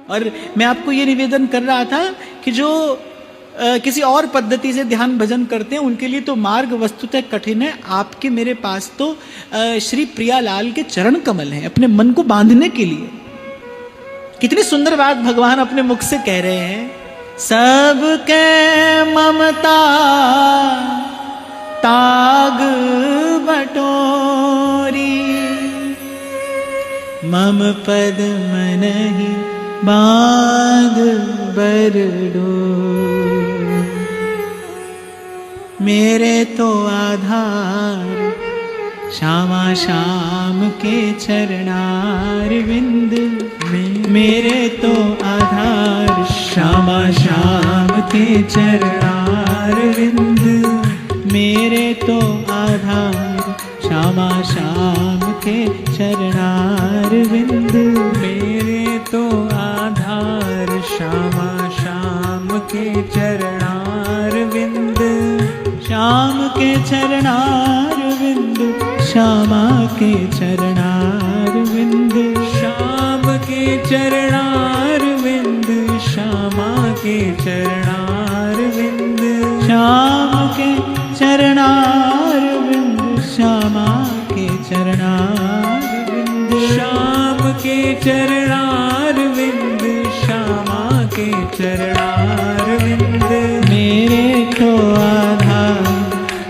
और मैं आपको ये निवेदन कर रहा था कि जो किसी और पद्धति से ध्यान भजन करते हैं उनके लिए तो मार्ग वस्तुतः कठिन है। आपके मेरे पास तो श्री प्रियालाल के चरण कमल हैं अपने मन को बांधने के लिए। कितनी सुंदर बात भगवान अपने मुख से कह रहे हैं। सबके ममता ताग बटोरी, मम पद मनहि बांध बरडो। मेरे तो आधार श्यामा श्याम के चरणार विंद में, मेरे तो आधार श्यामा श्याम के चरणार विंद, मेरे तो आधार श्यामा श्याम के चरणार विंद, मेरे तो आधार श्यामा श्याम के चरणार विंद, श्याम के चरणार विंद, श्यामा के चरणार विंद, श्याम के चरणार विंद, श्यामा के चरणार विंद, श्याम के चरणार विंद, श्यामा के चरणार विंद, श्याम के चरणार विंद, श्यामा के चरणार विंद, मेरे तो आधार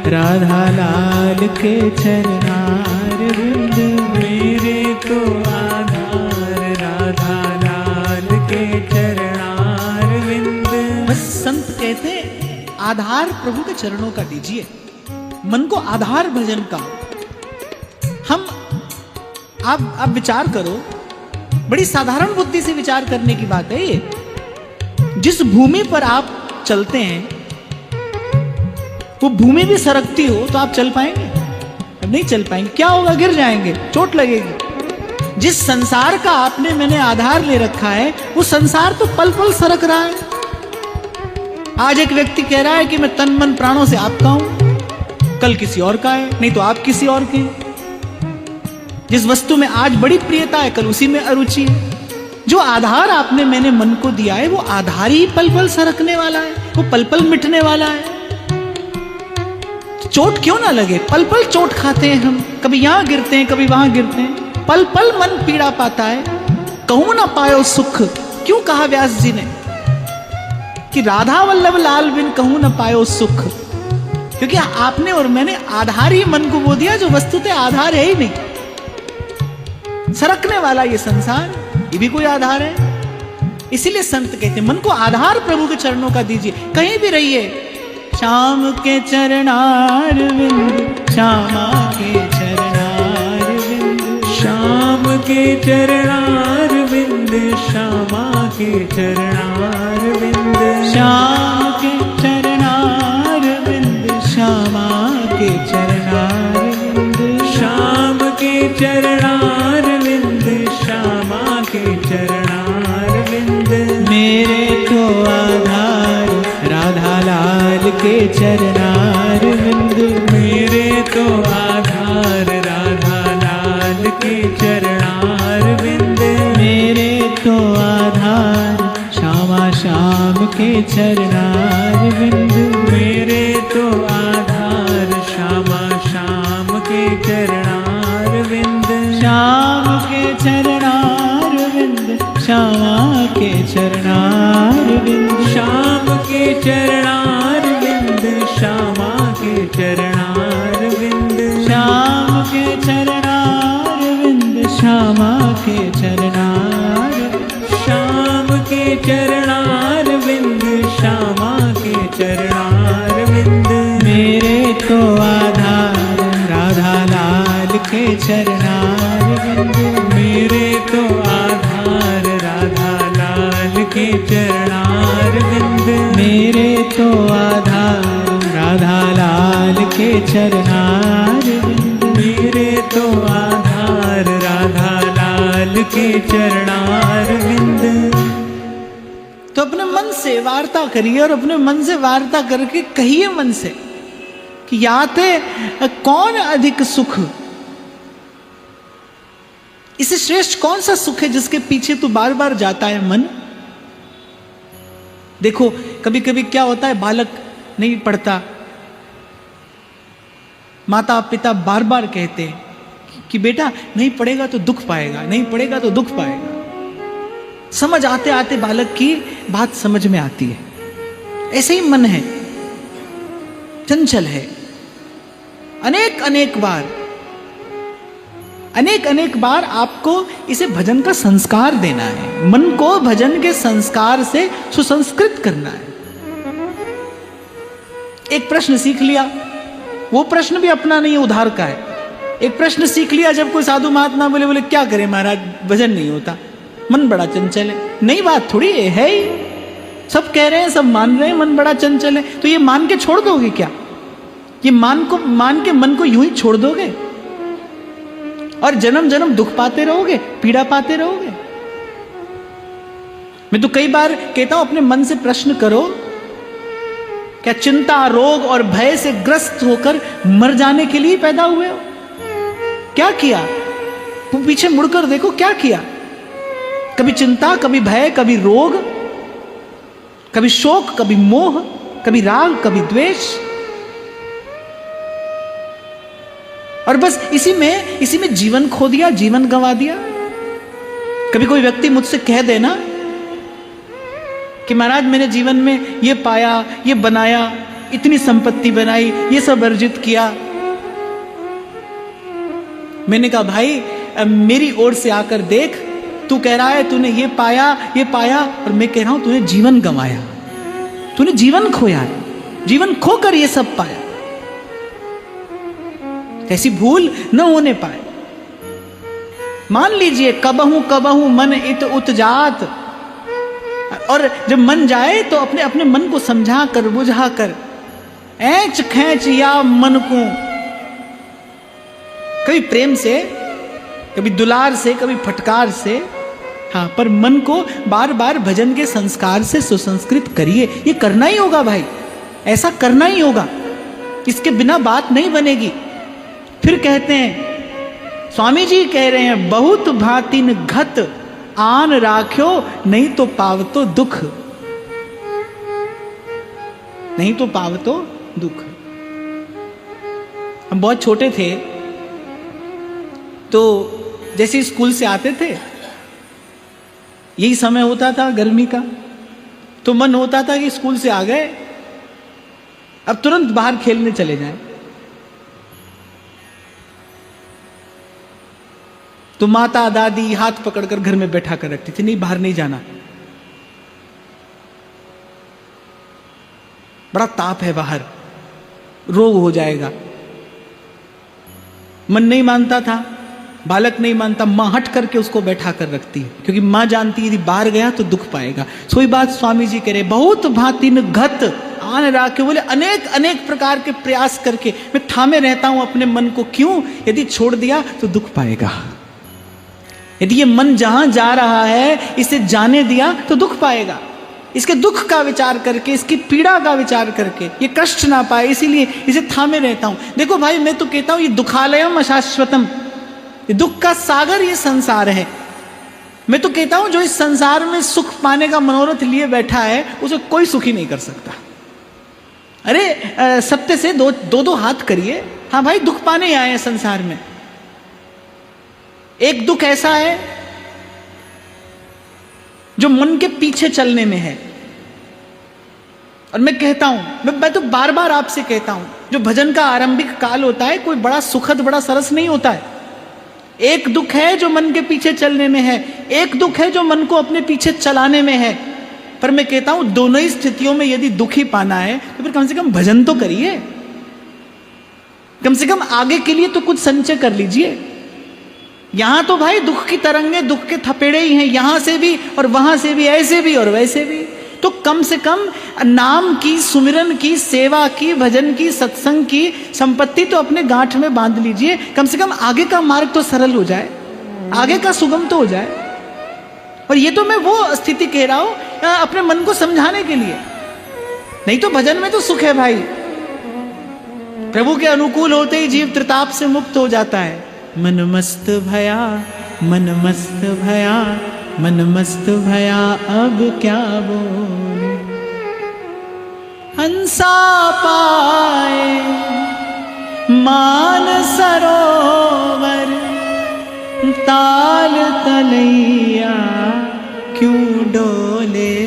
राधा लाल के चरणार विंद, मेरे तो आधार राधा लाल के चरणार विंद। बस संत कहते आधार प्रभु के चरणों का दीजिए, मन को आधार भजन का। हम आप विचार करो, बड़ी साधारण बुद्धि से विचार करने की बात है ये। जिस भूमि पर आप चलते हैं वो भूमि भी सरकती हो तो आप चल पाएंगे? नहीं चल पाएंगे। क्या होगा? गिर जाएंगे, चोट लगेगी। जिस संसार का आपने मैंने आधार ले रखा है वो संसार तो पल पल सरक रहा है। आज एक व्यक्ति कह रहा है कि मैं तन मन प्राणों से आपका हूं, कल किसी और का है, नहीं तो आप किसी और के। जिस वस्तु में आज बड़ी प्रियता है कल उसी में अरुचि है। जो आधार आपने मैंने मन को दिया है वो आधार ही पल पल सरकने वाला है, वो पल पल मिटने वाला है। चोट क्यों ना लगे? पल पल चोट खाते हैं हम, कभी यहां गिरते हैं कभी वहां गिरते हैं, पल पल मन पीड़ा पाता है। कहूं ना पायो सुख, क्यों कहा व्यास जी ने कि राधा वल्लभ लाल बिन कहूं ना पायो सुख? क्योंकि आपने और मैंने आधार ही मन को वो दिया जो वस्तुतः आधार है ही नहीं। सरकने वाला ये संसार, ये भी कोई आधार है? इसीलिए संत कहते मन को आधार प्रभु के चरणों का दीजिए। कहीं भी रहिए, श्याम के चरणार विंद, श्यामा के चरणार विंद, श्याम के चरणार विंद, श्यामा के चरणार विंद, श्याम के चरणार विंद, श्यामा के चरणार विंद, श्याम के चरणार विंद, श्यामा के चरणार विंद, मेरे तो आधार राधा लाल के चरणार विंद, मेरे तो आधार राधा लाल के चरणार विंद, मेरे तो आधार श्यामा श्याम के चरणार विंद, मेरे तो आधार श्यामा श्याम के चरणार विंद, श्याम के चरणार विंद, श्यामा के चरणार विंद, श्याम के चरणार विंद, श्यामा के चरणार विंद, श्याम के चरणार विंद, श्यामा के चरणार, श्याम के चरणार विंद, श्यामा के चरणार विंद, मेरे तो आधार राधा लाल के चरणार विंद, मेरे तो आधार राधा लाल के चरणार विंद, मेरे तो आधार राधा लाल के चरणार विंद, मेरे तो आधार राधा लाल के चरणार विंद। तो अपने मन से वार्ता करिए और अपने मन से वार्ता करके कहिए मन से कि याते कौन अधिक सुख, इससे श्रेष्ठ कौन सा सुख है जिसके पीछे तू बार बार जाता है मन? देखो कभी कभी क्या होता है, बालक नहीं पढ़ता, माता पिता बार बार कहते हैं कि बेटा नहीं पढ़ेगा तो दुख पाएगा, नहीं पढ़ेगा तो दुख पाएगा। समझ आते आते बालक की बात समझ में आती है। ऐसे ही मन है, चंचल है। अनेक अनेक बार आपको इसे भजन का संस्कार देना है, मन को भजन के संस्कार से सुसंस्कृत करना है। एक प्रश्न सीख लिया, वो प्रश्न भी अपना नहीं है, उधार का है। एक प्रश्न सीख लिया, जब कोई साधु महात्मा बोले क्या करें महाराज, भजन नहीं होता, मन बड़ा चंचल है। नई बात थोड़ी है ही, सब कह रहे हैं, सब मान रहे हैं, मन बड़ा चंचल है, तो ये मान के छोड़ दोगे क्या? ये मान के मन को यूं ही छोड़ दोगे और जन्म जन्म दुख पाते रहोगे, पीड़ा पाते रहोगे। मैं तो कई बार कहता हूं अपने मन से प्रश्न करो, क्या चिंता, रोग और भय से ग्रस्त होकर मर जाने के लिए पैदा हुए हो? क्या किया? तुम पीछे मुड़कर देखो, क्या किया? कभी चिंता, कभी भय, कभी रोग, कभी शोक, कभी मोह, कभी राग, कभी द्वेष, और बस इसी में जीवन खो दिया, जीवन गंवा दिया। कभी कोई व्यक्ति मुझसे कह देना कि महाराज मैंने जीवन में ये पाया, ये बनाया, इतनी संपत्ति बनाई, ये सब अर्जित किया। मैंने कहा भाई मेरी ओर से आकर देख, तू कह रहा है तूने ये पाया, और मैं कह रहा हूं तूने जीवन गंवाया, तूने जीवन खोया, जीवन खोकर ये सब पाया। ऐसी भूल न होने पाए। मान लीजिए कबहू मन इत उत जात, और जब मन जाए तो अपने मन को समझा कर, बुझा कर, ऐंच खैंच या मन को कभी प्रेम से, कभी दुलार से, कभी फटकार से, हाँ, पर मन को बार बार भजन के संस्कार से सुसंस्कृत करिए। ये करना ही होगा भाई, ऐसा करना ही होगा, इसके बिना बात नहीं बनेगी। फिर कहते हैं, स्वामी जी कह रहे हैं, बहुत भातिन घत आन राख्यो, नहीं तो पावतो दुख, नहीं तो पावतो दुख। हम बहुत छोटे थे तो जैसे स्कूल से आते थे, यही समय होता था गर्मी का, तो मन होता था कि स्कूल से आ गए, अब तुरंत बाहर खेलने चले जाएं। तो माता दादी हाथ पकड़कर घर में बैठा कर रखती थी, नहीं बाहर नहीं जाना, बड़ा ताप है बाहर, रोग हो जाएगा। मन नहीं मानता था, बालक नहीं मानता, मां हट करके उसको बैठा कर रखती है, क्योंकि मां जानती है यदि बाहर गया तो दुख पाएगा। सोई बात स्वामी जी कह रहे, बहुत भांति घत आन राखे, बोले अनेक प्रकार के प्रयास करके मैं थामे रहता हूं अपने मन को। क्यों? यदि छोड़ दिया तो दुख पाएगा। यदि ये मन जहां जा रहा है इसे जाने दिया तो दुख पाएगा। इसके दुख का विचार करके, इसकी पीड़ा का विचार करके ये कष्ट ना पाए, इसीलिए इसे थामे रहता हूं। देखो भाई, मैं तो कहता हूं ये दुखालयम अशाश्वतम, ये दुख का सागर ये संसार है। मैं तो कहता हूं जो इस संसार में सुख पाने का मनोरथ लिए बैठा है उसे कोई सुखी नहीं कर सकता। अरे सत्य से दो हाथ करिए। हाँ भाई, दुख पाने आए हैं संसार में। एक दुख ऐसा है जो मन के पीछे चलने में है, और मैं कहता हूं, मैं तो बार बार आपसे कहता हूं, जो भजन का आरंभिक काल होता है कोई बड़ा सुखद, बड़ा सरस नहीं होता है। एक दुख है जो मन के पीछे चलने में है, एक दुख है जो मन को अपने पीछे चलाने में है। पर मैं कहता हूं दोनों ही स्थितियों में यदि दुख ही पाना है तो फिर कम से कम भजन तो करिए, कम से कम आगे के लिए तो कुछ संचय कर लीजिए। यहां तो भाई दुख की तरंगे, दुख के थपेड़े ही हैं, यहां से भी और वहां से भी, ऐसे भी और वैसे भी। तो कम से कम नाम की, सुमिरन की, सेवा की, भजन की, सत्संग की संपत्ति तो अपने गांठ में बांध लीजिए। कम से कम आगे का मार्ग तो सरल हो जाए, आगे का सुगम तो हो जाए। और ये तो मैं वो स्थिति कह रहा हूं अपने मन को समझाने के लिए। नहीं तो भजन में तो सुख है भाई, प्रभु के अनुकूल होते ही जीव त्रिताप से मुक्त हो जाता है। मन मस्त भया, मन मस्त भया, मन मस्त भया, अब क्या बोले। हंसा पाए मान सरोवर, ताल तलैया क्यों डोले।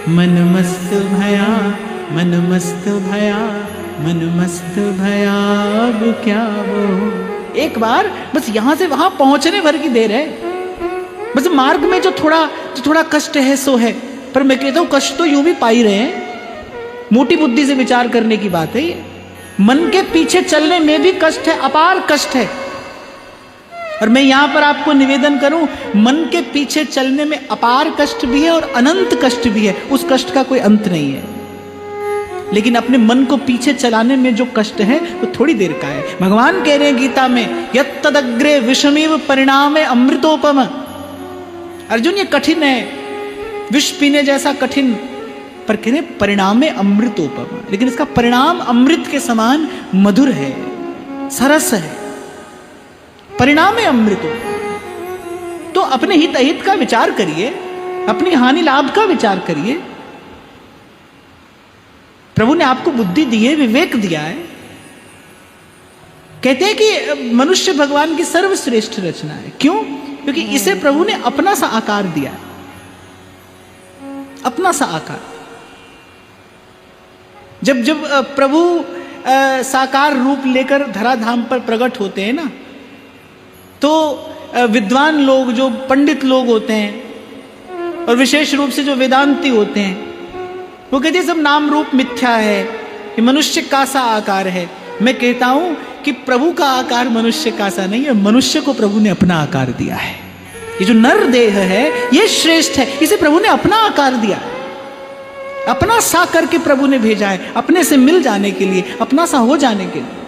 मन मस्त भया, मन मस्त भया, मन मस्त भया, अब क्या वो। एक बार बस यहां से वहां पहुंचने भर की देर है। बस मार्ग में जो थोड़ा कष्ट है सो है, पर मैं कहता हूं कष्ट तो यूं भी पा ही रहे हैं। मोटी बुद्धि से विचार करने की बात है ये। मन के पीछे चलने में भी कष्ट है, अपार कष्ट है। और मैं यहां पर आपको निवेदन करूं, मन के पीछे चलने में अपार कष्ट भी है और अनंत कष्ट भी है। उस कष्ट का कोई अंत नहीं है, लेकिन अपने मन को पीछे चलाने में जो कष्ट है वो थोड़ी देर का है। भगवान कह रहे हैं गीता में, यत्तदग्रे विषमेव परिणामे अमृतोपम। अर्जुन ये कठिन है, विष पीने जैसा कठिन, पर कह रहे परिणामे अमृतोपम, लेकिन इसका परिणाम अमृत के समान मधुर है, सरस है। परिणामे अमृतोपम। तो अपने हित अहित का विचार करिए, अपनी हानि लाभ का विचार करिए। प्रभु ने आपको बुद्धि दी है, विवेक दिया है। कहते हैं कि मनुष्य भगवान की सर्वश्रेष्ठ रचना है। क्यों? क्योंकि इसे प्रभु ने अपना सा आकार दिया, अपना सा आकार। जब प्रभु साकार रूप लेकर धराधाम पर प्रकट होते हैं ना, तो विद्वान लोग, जो पंडित लोग होते हैं, और विशेष रूप से जो वेदांती होते हैं, वो कहते हैं सब नाम रूप मिथ्या है, ये मनुष्य का सा आकार है। मैं कहता हूं कि प्रभु का आकार मनुष्य का सा नहीं है, मनुष्य को प्रभु ने अपना आकार दिया है। ये जो नर देह है ये श्रेष्ठ है, इसे प्रभु ने अपना आकार दिया है, अपना सा करके प्रभु ने भेजा है, अपने से मिल जाने के लिए, अपना सा हो जाने के लिए।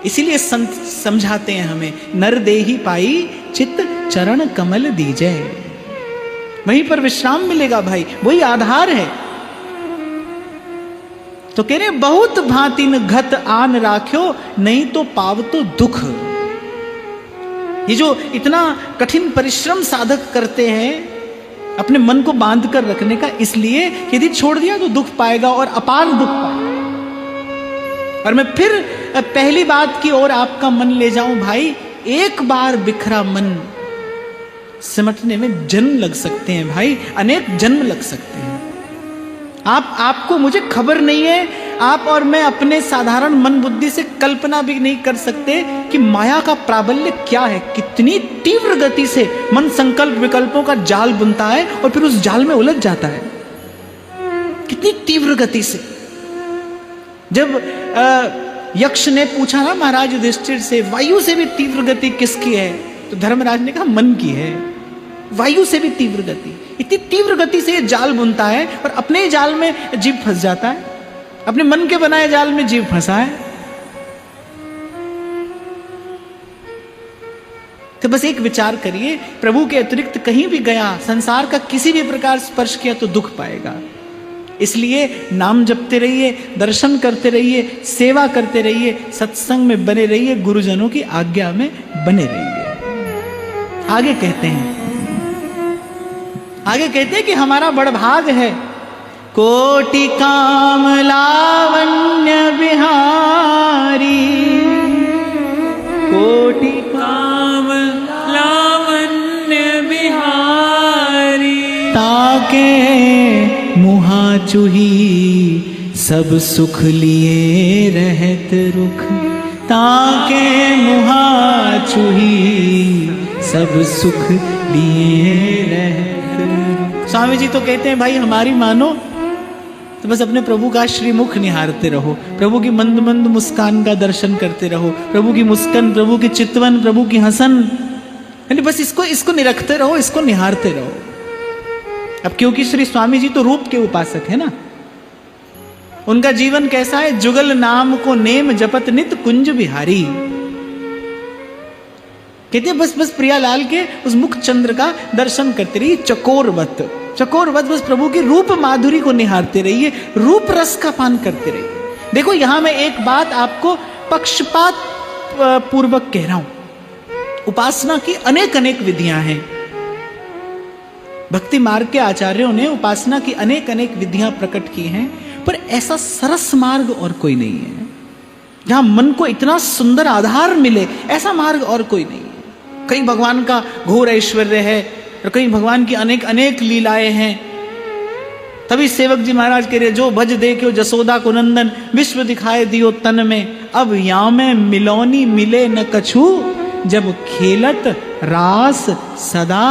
इसीलिए संत समझाते हैं हमें, नर देही पाई चित्त चरण कमल दीजै। वहीं पर विश्राम मिलेगा भाई, वही आधार है। तो कह रहे बहुत भांति न घत आन राख्यो, नहीं तो पाव तो दुख। ये जो इतना कठिन परिश्रम साधक करते हैं अपने मन को बांध कर रखने का, इसलिए यदि छोड़ दिया तो दुख पाएगा और अपार दुख पाएगा। और मैं फिर पहली बात की ओर आपका मन ले जाऊं भाई, एक बार बिखरा मन सिमटने में जन्म लग सकते हैं भाई, अनेक जन्म लग सकते हैं। आपको मुझे खबर नहीं है, आप और मैं अपने साधारण मन बुद्धि से कल्पना भी नहीं कर सकते कि माया का प्राबल्य क्या है। कितनी तीव्र गति से मन संकल्प विकल्पों का जाल बुनता है और फिर उस जाल में उलझ जाता है, कितनी तीव्र गति से। जब यक्ष ने पूछा ना महाराज युधिष्ठिर से, वायु से भी तीव्र गति किसकी है, तो धर्मराज ने कहा मन की है। वायु से भी तीव्र गति, इतनी तीव्र गति से ये जाल बुनता है और अपने जाल में जीव फंस जाता है, अपने मन के बनाए जाल में जीव फंसा है। तो बस एक विचार करिए, प्रभु के अतिरिक्त कहीं भी गया, संसार का किसी भी प्रकार स्पर्श किया तो दुख पाएगा। इसलिए नाम जपते रहिए, दर्शन करते रहिए, सेवा करते रहिए, सत्संग में बने रहिए, गुरुजनों की आज्ञा में बने रहिए। आगे कहते हैं कि हमारा बड़भाग है, कोटि काम लावण्य बिहारी, कोटि काम लावण्य बिहारी, ताके मुहा चूही सब सुख लिए रहत रुख, ताके मुहा चूही सब सुख लिए रहत। स्वामी जी तो कहते हैं भाई हमारी मानो तो बस अपने प्रभु का श्रीमुख निहारते रहो, प्रभु की मंद मंद मुस्कान का दर्शन करते रहो, प्रभु की मुस्कान, प्रभु की चितवन, प्रभु की हसन, यानी बस इसको निरखते रहो, इसको निहारते रहो। अब क्योंकि श्री स्वामी जी तो रूप के उपासक है ना, उनका जीवन कैसा है, जुगल नाम को नेम जपत नित कुंज बिहारी। कहते बस प्रियालाल के उस मुख चंद्र का दर्शन करते रहिए, चकोरवत बस प्रभु की रूप माधुरी को निहारते रहिए, रूप रस का पान करते रहिए। देखो यहां मैं एक बात आपको पक्षपात पूर्वक कह रहा हूं, उपासना की अनेक विधियां हैं। भक्ति मार्ग के आचार्यों ने उपासना की अनेक अनेक विधियां प्रकट की हैं, पर ऐसा सरस मार्ग और कोई नहीं है जहां मन को इतना सुंदर आधार मिले। ऐसा मार्ग और कोई नहीं है। कहीं भगवान का घोर ऐश्वर्य है और कहीं भगवान की अनेक अनेक लीलाएं हैं। तभी सेवक जी महाराज कह रहे, जो भज देखियो जसोदा को नंदन, विश्व दिखाए दियो तन में, अब या में मिलौनी मिले न कछु, जब खेलत रास सदा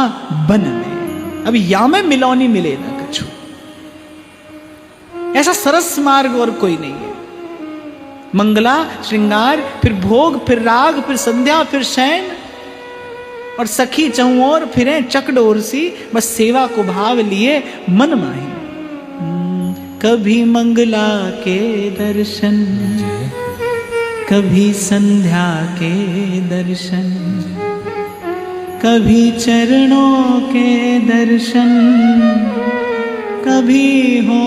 बन में। अब या में मिलौनी मिले न कछु। ऐसा सरस मार्ग और कोई नहीं है। मंगला श्रृंगार, फिर भोग, फिर राग, फिर संध्या, फिर शयन, और सखी चहुओर फिरे चकडोर सी, बस सेवा को भाव लिए मन माही। कभी मंगला के दर्शन, कभी संध्या के दर्शन, कभी चरणों के दर्शन, कभी हो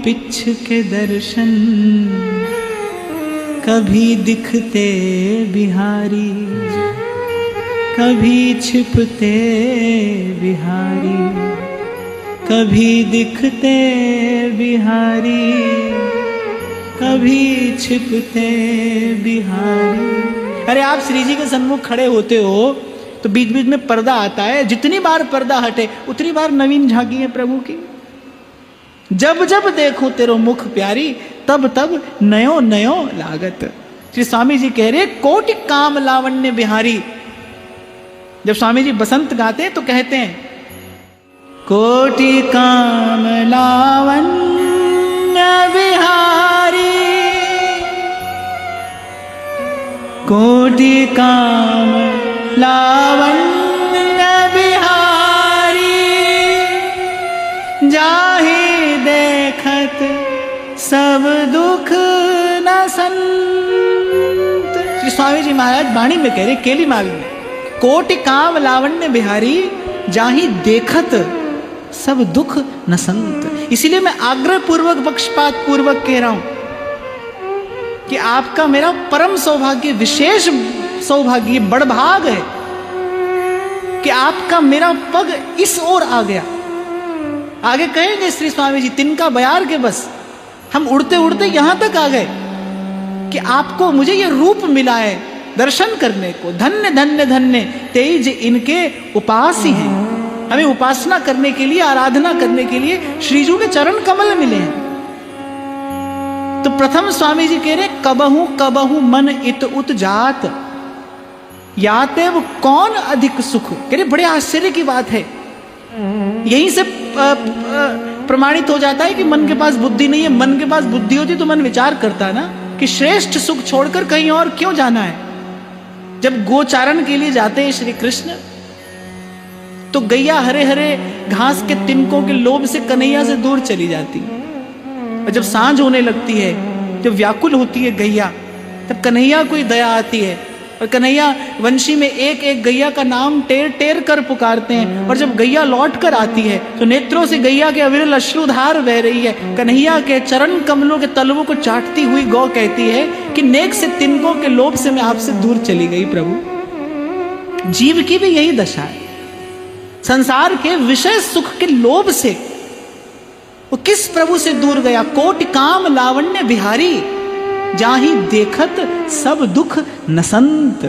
पिछ के दर्शन, कभी दिखते बिहारी, कभी छिपते बिहारी, कभी दिखते बिहारी, कभी छिपते बिहारी। अरे आप श्री जी के सन्मुख खड़े होते हो तो बीच बीच में पर्दा आता है, जितनी बार पर्दा हटे उतनी बार नवीन झांकी है प्रभु की। जब जब देखो तेरो मुख प्यारी, तब तब नयो नयो लागत। श्री स्वामी जी कह रहे, कोटि काम लावण्य बिहारी। जब स्वामी जी बसंत गाते हैं तो कहते हैं, कोटि काम लावण्य बिहारी, कोटि काम लावण्य बिहारी, जाहि देखत सब दुख न संत। श्री स्वामी जी महाराज वाणी में कह रहे, केली माल में, कोटि काम लावण्य बिहारी, जाहि देखत सब दुख न संत। इसीलिए मैं आग्रह पूर्वक पक्षपात पूर्वक कह रहा हूं कि आपका मेरा परम सौभाग्य, विशेष सौभाग्य, बड़भाग है कि आपका मेरा पग इस ओर आ गया। आगे कहेंगे श्री स्वामी जी, तिनका बयार के बस हम उड़ते उड़ते यहां तक आ गए कि आपको मुझे ये रूप मिला है दर्शन करने को। धन्य धन्य धन्य तेज इनके उपासी हैं। हमें उपासना करने के लिए, आराधना करने के लिए श्रीजू के चरण कमल मिले हैं। तो प्रथम स्वामी जी कह रहे, कबहू कबहू मन इत उत जात, याते वो कौन अधिक सुख। कह रहे बड़े आश्चर्य की बात है। यहीं से प्रमाणित हो जाता है कि मन के पास बुद्धि नहीं है। मन के पास बुद्धि होती तो मन विचार करता ना कि श्रेष्ठ सुख छोड़कर कहीं और क्यों जाना है। जब गोचारण के लिए जाते हैं श्री कृष्ण, तो गैया हरे हरे घास के तिनकों के लोभ से कन्हैया से दूर चली जाती। और जब सांझ होने लगती है, जब व्याकुल होती है गैया, तब कन्हैया को दया आती है और कन्हैया वंशी में एक एक गैया का नाम टेर टेर कर पुकारते हैं। और जब गैया लौट कर आती है तो नेत्रों से गैया के अविरल अश्रुधार बह रही है। कन्हैया के चरण कमलों के तलवों को चाटती हुई गौ कहती है कि नेक से तिनकों के लोभ से मैं आपसे दूर चली गई प्रभु। जीव की भी यही दशा है। संसार के विषय सुख के लोभ से वो किस प्रभु से दूर गया। कोटि काम लावण्य बिहारी, जाहि देखत सब दुख नसंत।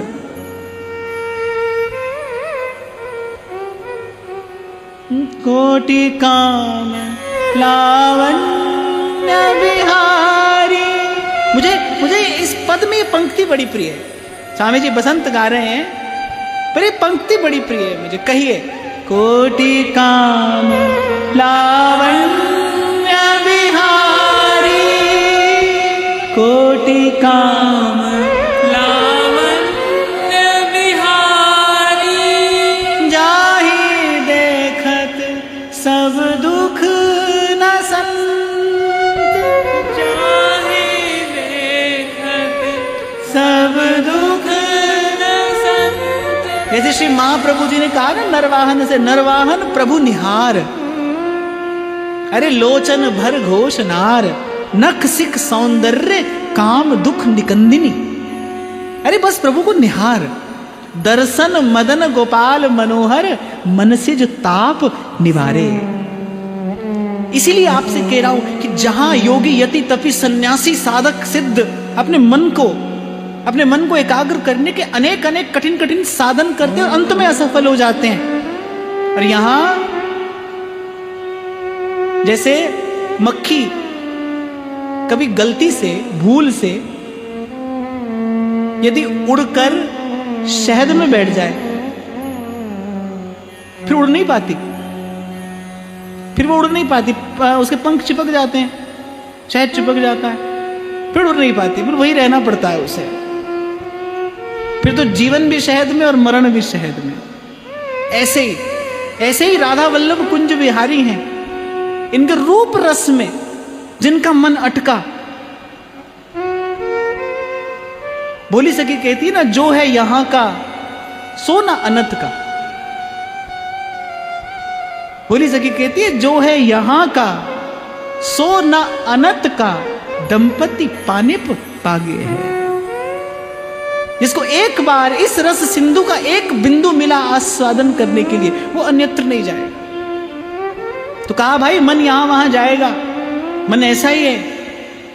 कोटि काम लावण्य बिहारी। मुझे इस पद में ये पंक्ति बड़ी प्रिय है। स्वामी जी बसंत गा रहे हैं, पर ये पंक्ति बड़ी प्रिय है मुझे। कहिए, कोटि काम लावण्य बिहारी, कोटि काम लावण्य बिहारी, जाहि देखत सब दुख न संत, जाहि देखत सब दुख न संत। जैसे श्री महाप्रभु जी ने कहा ना, नरवाहन से नरवाहन प्रभु निहार। अरे लोचन भर घोष नार, नख सिख सौंदर्य काम दुख निकंदिनी। अरे बस प्रभु को निहार, दर्शन मदन गोपाल मनोहर मनसिज ताप निवारे। इसीलिए आपसे कह रहा हूं कि जहां योगी यति तपी सन्यासी साधक सिद्ध अपने मन को एकाग्र करने के अनेक अनेक कठिन कठिन साधन करते हैं और अंत में असफल हो जाते हैं। और यहां जैसे मक्खी कभी गलती से भूल से यदि उड़कर शहद में बैठ जाए फिर उड़ नहीं पाती, उसके पंख चिपक जाते हैं, शहद चिपक जाता है, फिर उड़ नहीं पाती, फिर वही रहना पड़ता है उसे। फिर तो जीवन भी शहद में और मरण भी शहद में। ऐसे ही राधा वल्लभ कुंज विहारी हैं। इनके रूप रस में जिनका मन अटका, बोली सखी कहती है ना, जो है यहां का सो ना अनंत का। बोली सखी कहती है जो है यहां का सो ना अनंत का, दंपति पानिप पागे है। जिसको एक बार इस रस सिंधु का एक बिंदु मिला आस्वादन करने के लिए, वो अन्यत्र नहीं जाएगा। तो कहा भाई मन यहां वहां जाएगा, मन ऐसा ही है।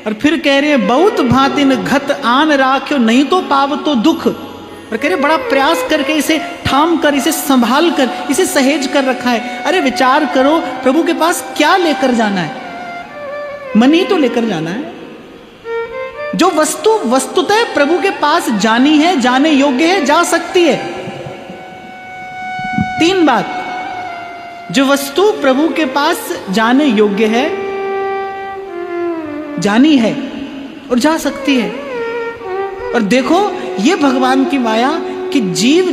और फिर कह रहे हैं बहुत भांतिन घत आन राख्यो नहीं तो पाव तो दुख। और कह रहे बड़ा प्रयास करके इसे थाम कर, इसे संभाल कर, इसे सहेज कर रखा है। अरे विचार करो प्रभु के पास क्या लेकर जाना है, मन ही तो लेकर जाना है। जो वस्तु वस्तुतः प्रभु के पास जानी है, जाने योग्य है, जा सकती है। 3 बात, जो वस्तु प्रभु के पास जाने योग्य है, जानी है और जा सकती है। और देखो ये भगवान की माया कि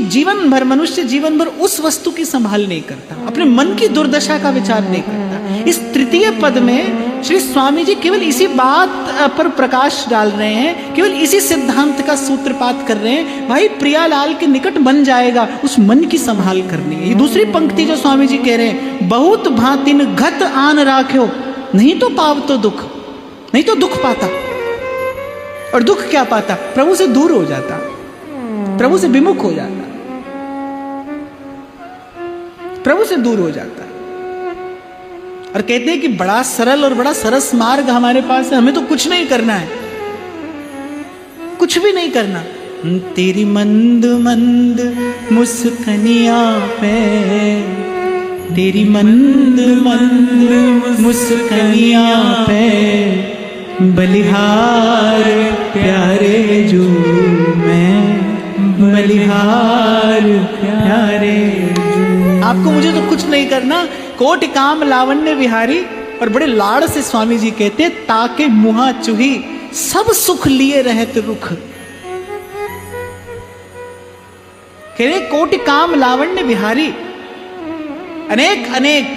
जीवन भर मनुष्य जीवन भर उस वस्तु की संभाल नहीं करता, अपने मन की दुर्दशा का विचार नहीं करता। इस तृतीय पद में श्री स्वामी जी केवल इसी बात पर प्रकाश डाल रहे हैं, केवल इसी सिद्धांत का सूत्रपात कर रहे हैं। भाई प्रियालाल के निकट बन जाएगा, उस मन की संभाल करनी है। ये दूसरी पंक्ति जो स्वामी जी कह रहे हैं, बहुत भांतिन घत आन राख्यो नहीं तो पाव तो दुख, नहीं तो दुख पाता। और दुख क्या पाता? प्रभु से दूर हो जाता, प्रभु से विमुख हो जाता, प्रभु से दूर हो जाता। और कहते हैं कि बड़ा सरल और बड़ा सरस मार्ग हमारे पास है, हमें तो कुछ नहीं करना है, कुछ भी नहीं करना। तेरी मंद मंद मुस्कनिया पे, तेरी मंद मंद मुस्कनिया पे, बलिहार प्यारे जो मैं, बलिहार प्यारे जो। आपको मुझे तो कुछ नहीं करना, कोटि काम लावण्य विहारी। और बड़े लाड़ से स्वामी जी कहते, ताके मुहा चुही सब सुख लिए रहत रुख। कह रहे कोटि काम लावण्य विहारी, अनेक अनेक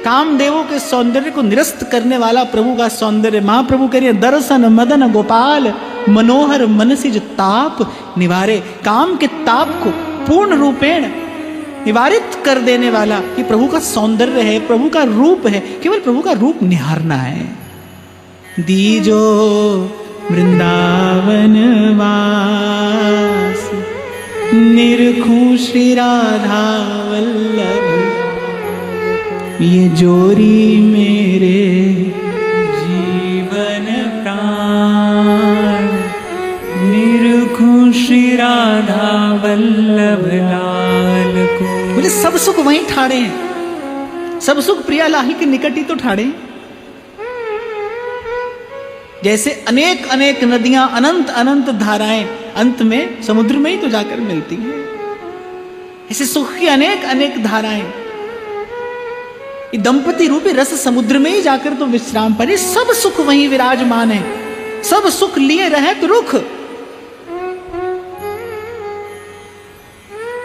कामदेवों के सौंदर्य को निरस्त करने वाला प्रभु का सौंदर्य। महाप्रभु कह रहे दर्शन मदन गोपाल मनोहर मनसिज ताप निवारे। काम के ताप को पूर्ण रूपेण निवारित कर देने वाला ये प्रभु का सौंदर्य है, प्रभु का रूप है। केवल प्रभु का रूप निहारना है। दीजो वृंदावन वास, निरखूं श्री राधा वल्लभ, ये जोरी मेरे जीवन प्राण, निरखूं श्री राधा वल्लभ लाल को। मुझे सब सुख वहीं ठाड़े हैं, सब सुख प्रियालाल के निकट ही तो ठाड़े हैं। जैसे अनेक अनेक नदियां, अनंत अनंत धाराएं अंत में समुद्र में ही तो जाकर मिलती हैं। ऐसे सुख की अनेक अनेक धाराएं दंपति रूपी रस समुद्र में ही जाकर तो विश्राम पाए। सब सुख वहीं विराजमान है, सब सुख लिए रहत रुख।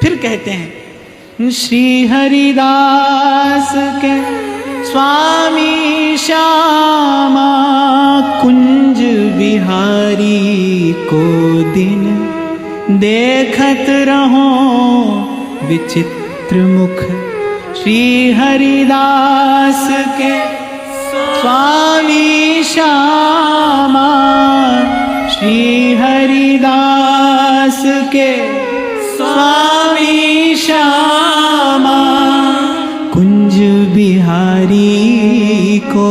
फिर कहते हैं श्री हरिदास के स्वामी श्यामा कुंज बिहारी को दिन देखत रहो विचित्र मुख। श्री हरिदास के स्वामी श्यामा, श्री हरिदास के स्वामी श्यामा कुंज बिहारी को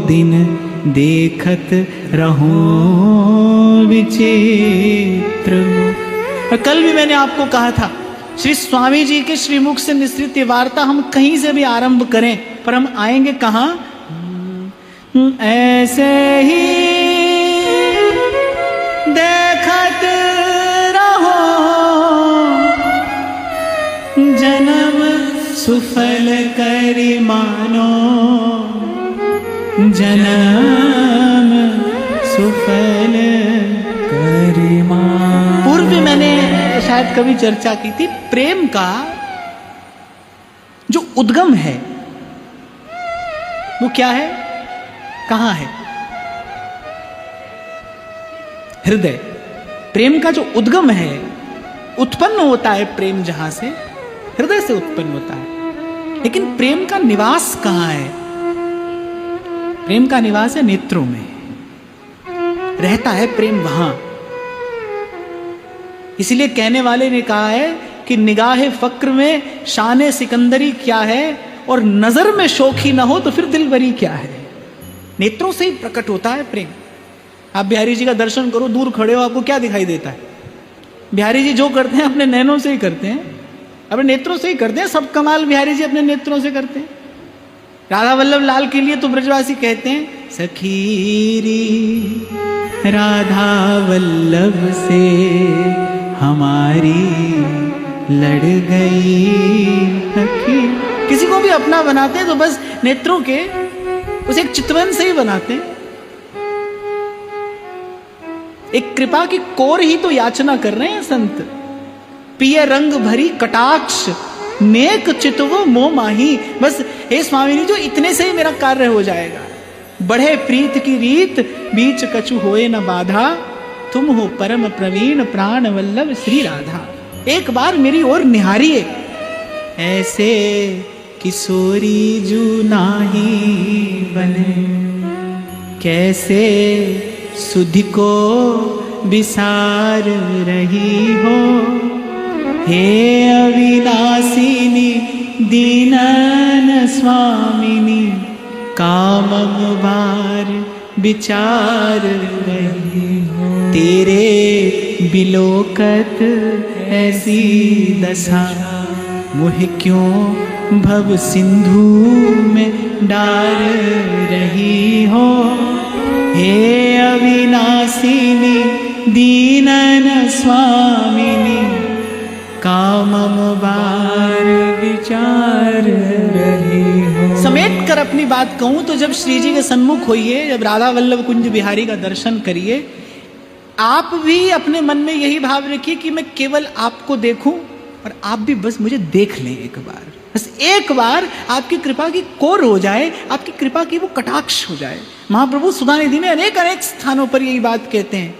दिन देखत रहूं विचित्र। और कल भी मैंने आपको कहा था, श्री स्वामी जी के श्रीमुख से निसृत ये वार्ता हम कहीं से भी आरंभ करें, पर हम आएंगे कहाँ? ऐसे ही देखत रहो जन्म सुफल करी मानो, जन्म सुफल करी मानो। पूर्व में मैंने शायद कभी चर्चा की थी, प्रेम का जो उद्गम है वो क्या है, कहां है? हृदय। प्रेम का जो उद्गम है, उत्पन्न होता है प्रेम जहां से, हृदय से उत्पन्न होता है। लेकिन प्रेम का निवास कहां है? प्रेम का निवास है नेत्रों में, रहता है प्रेम वहां। इसीलिए कहने वाले ने कहा है कि निगाहे फक्र में शान सिकंदरी क्या है, और नजर में शोखी ना हो तो फिर दिलबरी क्या है। नेत्रों से ही प्रकट होता है प्रेम। आप बिहारी जी का दर्शन करो, दूर खड़े हो, आपको क्या दिखाई देता है? बिहारी जी जो करते हैं अपने नैनों से ही करते हैं, अपने नेत्रों से ही करते हैं। सब कमाल बिहारी जी अपने नेत्रों से करते हैं। राधा वल्लभ लाल के लिए तो ब्रजवासी कहते हैं, सखीरी राधा वल्लभ से हमारी लड़ गई सखी। किसी को भी अपना बनाते हैं तो बस नेत्रों के उसे एक चितवन से ही बनाते हैं। एक कृपा की कोर ही तो याचना कर रहे हैं संत। पिय रंग भरी कटाक्ष नेक चितव मो माही। बस हे स्वामी जी, जो इतने से ही मेरा कार्य हो जाएगा। बढ़े प्रीत की रीत बीच कछु होए न बाधा, तुम हो परम प्रवीण प्राण वल्लभ श्री राधा। एक बार मेरी ओर निहारिए, ऐसे किशोरी जू नाही बने, कैसे सुध को विसार रही हो। हे अविनाशिनी दीनन स्वामिनी, कामम बार विचार रही हो। तेरे बिलोकत ऐसी दशा, मुझे क्यों भव सिंधु में डार रही हो। हे अविनाशिनी दीनन स्वामिनी, कामम बार विचार रही हो। समेट कर अपनी बात कहूं तो जब श्री जी के सन्मुख होइए, जब राधा वल्लभ कुंज बिहारी का दर्शन करिए, आप भी अपने मन में यही भाव रखिए कि मैं केवल आपको देखूं और आप भी बस मुझे देख लें एक बार। बस एक बार आपकी कृपा की कोर हो जाए, आपकी कृपा की वो कटाक्ष हो जाए। महाप्रभु सुधानिधि में अनेक अनेक स्थानों पर यही बात कहते हैं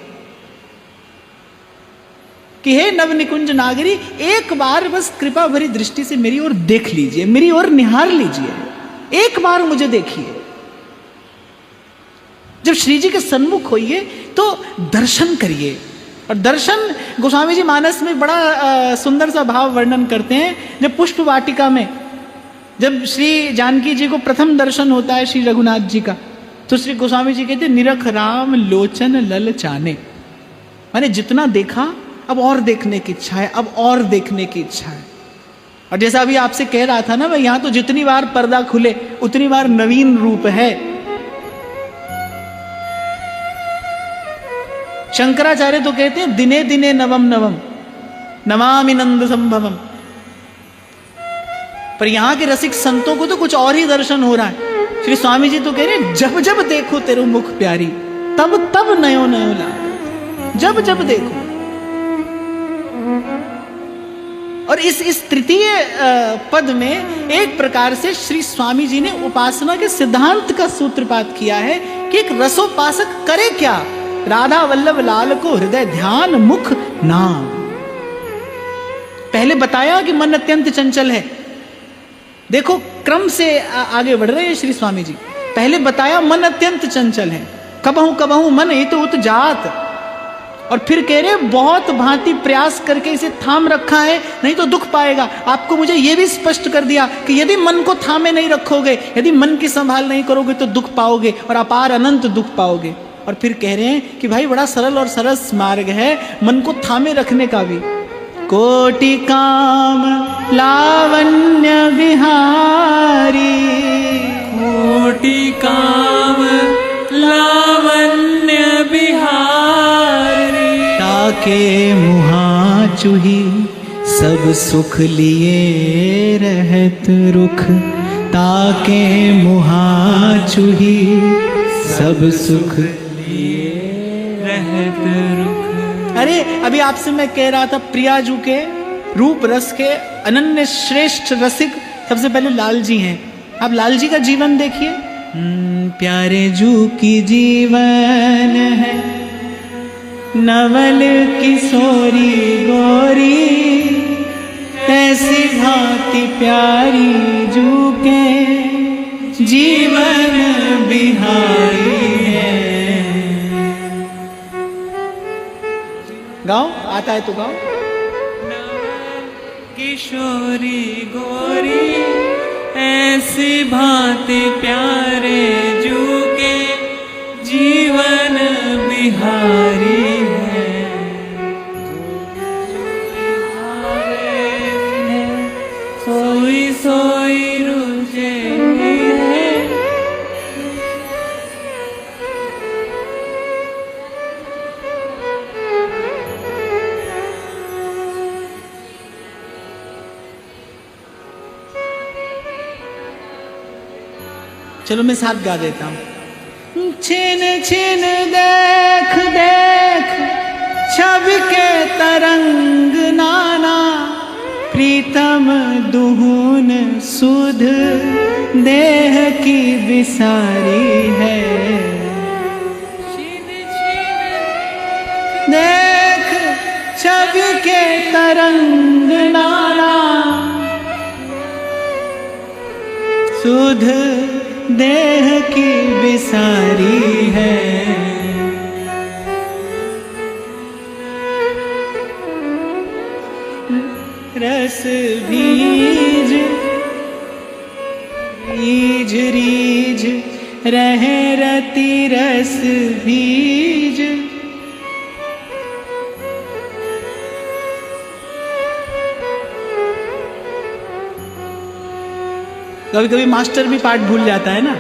कि हे नव निकुंज नागरी, एक बार बस कृपा भरी दृष्टि से मेरी ओर देख लीजिए, मेरी ओर निहार लीजिए, एक बार मुझे देखिए। जब श्री जी के सन्मुख होइए तो दर्शन करिए। और दर्शन गोस्वामी जी मानस में बड़ा सुंदर सा भाव वर्णन करते हैं। जब पुष्प वाटिका में जब श्री जानकी जी को प्रथम दर्शन होता है श्री रघुनाथ जी का, तो श्री गोस्वामी जी कहते निरख राम लोचन लल चाने, मैंने जितना देखा अब और देखने की इच्छा है, अब और देखने की इच्छा है। और जैसा अभी आपसे कह रहा था ना, मैं यहां तो जितनी बार पर्दा खुले उतनी बार नवीन रूप है। शंकराचार्य तो कहते हैं दिने दिने नवम नवम नमामि नंद संभवम। पर यहां के रसिक संतों को तो कुछ और ही दर्शन हो रहा है। श्री स्वामी जी तो कह रहे हैं जब जब देखो तेरे मुख प्यारी, तब तब नयो नयो लाग, जब जब देखो। और इस तृतीय पद में एक प्रकार से श्री स्वामी जी ने उपासना के सिद्धांत का सूत्रपात किया है कि एक रसोपासक करे क्या। राधा वल्लभ लाल को हृदय ध्यान मुख नाम। पहले बताया कि मन अत्यंत चंचल है। देखो क्रम से आगे बढ़ रहे हैं श्री स्वामी जी। पहले बताया मन अत्यंत चंचल है, कबहू कबहू मन हित उत जात, और फिर कह रहे बहुत भांति प्रयास करके इसे थाम रखा है, नहीं तो दुख पाएगा। आपको मुझे यह भी स्पष्ट कर दिया कि यदि मन को थामे नहीं रखोगे, यदि मन की संभाल नहीं करोगे तो दुख पाओगे और अपार अनंत दुख पाओगे। और फिर कह रहे हैं कि भाई बड़ा सरल और सरस मार्ग है मन को थामे रखने का भी। कोटि काम लावण्य विहारी, कोटि काम लावण्य बिहारी, ताके मुहा चूही सब सुख लिए रहत रुख, ताके मुहा चूही सब सुख लिए रहत रुख। अरे अभी आपसे मैं कह रहा था प्रियाजू के रूप रस के अनन्य श्रेष्ठ रसिक सबसे पहले लाल जी हैं। आप लाल जी का जीवन देखिए। प्यारे जू की जीवन है नवल किशोरी गोरी, ऐसी भांति प्यारी जू के जीवन बिहारी है। गाओ, आता है तो गाओ। किशोरी गोरी ऐसी भांति प्यारे जू के जीवन बिहारी है। सोई सोई रुझे है। चलो मैं साथ गा देता हूँ। छिन छिन देख देख छवि के तरंग नाना, प्रीतम दुहून सुध देह की विसारी है। देख छवि के तरंग नाना, सुध देह की विसारी है। रस बीज रीझ रीझ रहे रति रस बीज। कभी कभी मास्टर भी पाठ भूल जाता है ना।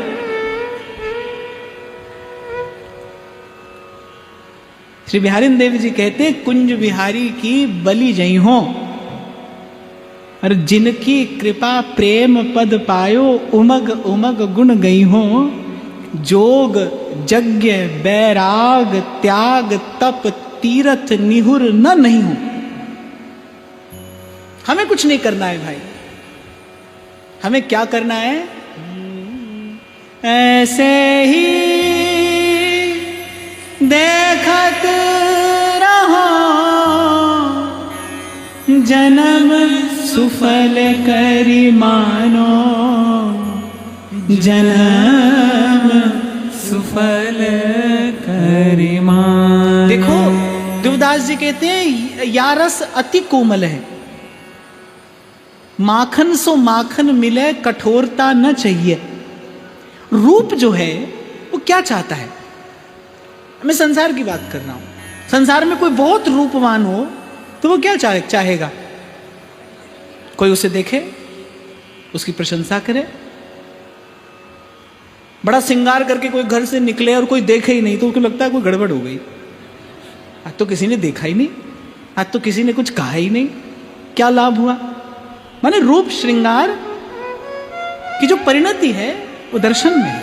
श्री बिहारी देव जी कहते हैं कुंज बिहारी की बलि जई हो, और जिनकी कृपा प्रेम पद पायो, उमग उमग गुण गई हो। जोग यज्ञ बैराग त्याग तप तीरथ निहुर न नहीं हो। हमें कुछ नहीं करना है भाई, हमें क्या करना है? ऐसे ही देखत रहो, जन्म सुफल करी मानो, जन्म सुफल करी मानो। देखो देवदास जी कहते हैं या रस अति कोमल है, माखन सो माखन मिले कठोरता न चाहिए। रूप जो है वो क्या चाहता है? मैं संसार की बात कर रहा हूं। संसार में कोई बहुत रूपवान हो तो वो क्या चाहेगा? कोई उसे देखे, उसकी प्रशंसा करे। बड़ा श्रृंगार करके कोई घर से निकले और कोई देखे ही नहीं तो उसको लगता है कोई गड़बड़ हो गई। आज तो किसी ने देखा ही नहीं, आज तो किसी ने कुछ कहा ही नहीं, क्या लाभ हुआ? माने रूप श्रृंगार की जो परिणति है वो दर्शन में है।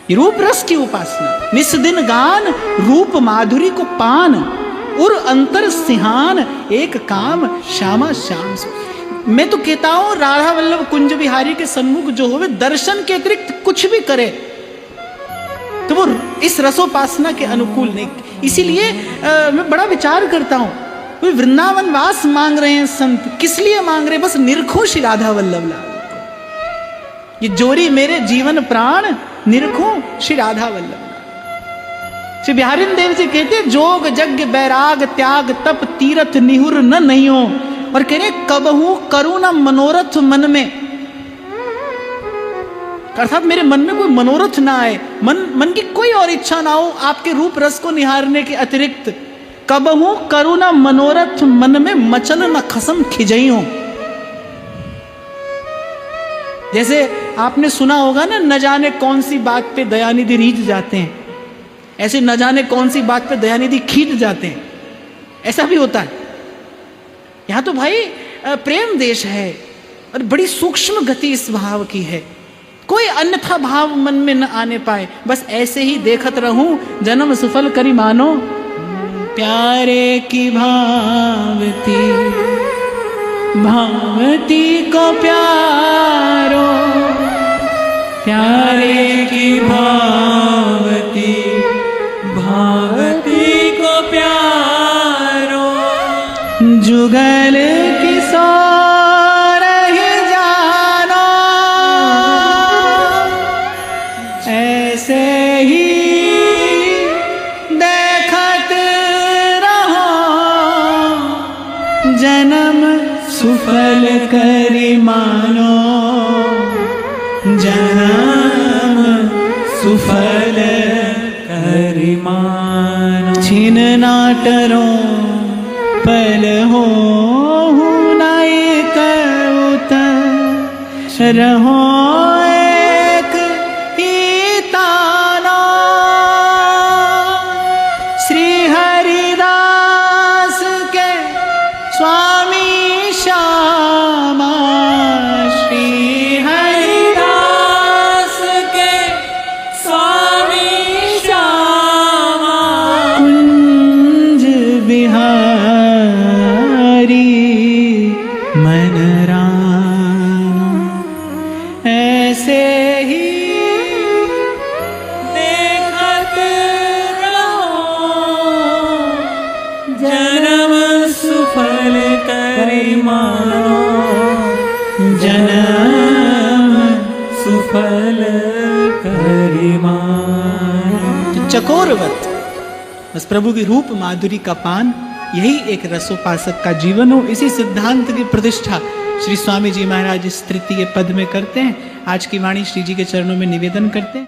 ये रूप रस की उपासना। निस दिन गान रूप माधुरी को पान, उर अंतर सिहान एक काम श्यामा श्याम सो। मैं तो कहता हूं राधा वल्लभ कुंज बिहारी के सन्मुख जो हो वे दर्शन के अतिरिक्त कुछ भी करे तो वो इस रसोपासना के अनुकूल नहीं। इसीलिए मैं बड़ा विचार करता हूं, वे वृंदावन वास मांग रहे हैं संत, किस लिए मांग रहे हैं? बस निरखो श्री राधा वल्लभ लाल को। ये जोरी मेरे जीवन प्राण निरखो श्री राधा वल्लभ। श्री बिहारी देव जी कहते जोग यज्ञ बैराग त्याग तप तीरथ निहुर न नहीं हो, और कह रहे कबहू करूं ना मनोरथ मन में, अर्थात मेरे मन में कोई मनोरथ ना आए, मन की कोई और इच्छा ना हो आपके रूप रस को निहारने के अतिरिक्त। कबहू करूं ना मनोरथ मन में, मचल न खसम खिजई हो। जैसे आपने सुना होगा ना, न जाने कौन सी बात पे दयानिधि रीझ जाते हैं, ऐसे न जाने कौन सी बात पे दयानिधि खींच जाते हैं, ऐसा भी होता है। यहां तो भाई प्रेम देश है और बड़ी सूक्ष्म गति इस भाव की है, कोई अन्यथा भाव मन में न आने पाए, बस ऐसे ही देखत रहूं जन्म सफल करी मानो। प्यारे की भावती भावती को प्यारो, प्यारे की भावती भावती को प्यारो, जुगल किशोर ही जानो, ऐसे ही देखत रहो जन्म सुफल करी मानो, जन्म सुफल करी मानो। छिन नाटरो पल हो नायक उतर रहो एक ही ताना। श्री हरिदास के स्वामी श्यामा, श्री हरिदास के स्वामी श्यामा, कुंज बिहारी मन राम, ऐसे ही देखत रहो जन्म सुफल करी मानो, जन्म सुफल करी मानो। चकोरवत बस प्रभु की रूप माधुरी का पान, यही एक रसोपासक का जीवन हो। इसी सिद्धांत की प्रतिष्ठा श्री स्वामी जी महाराज इस तृतीय पद में करते हैं। आज की वाणी श्री जी के चरणों में निवेदन करते हैं।